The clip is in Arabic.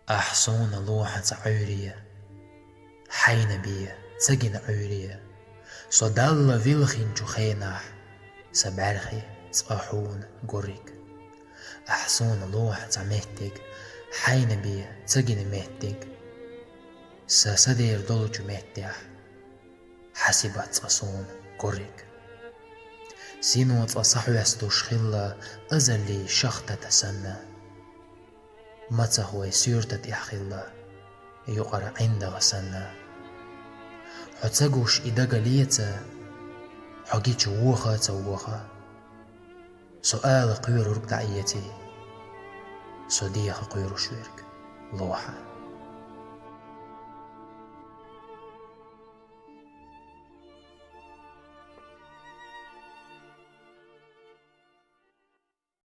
أحصون لوحة عورية حين بيه تسجن عورية صدال فيلخين جخيناح سبعرخي صاحون قريك أحصون لوحة مهتك حين بيه تسجن مهتك ساسدير دولجو مهتاح حسبت أصون قريك سينوت أصحو يستوشخلا أزلي شختة سنة متسهوي سيرتة إحخلا يقرأ عند سنة حتسجوش إداغا ليتا حقيتش ووخا تووخا سؤال قير ركدعيتي صديق قير شويرك لوحة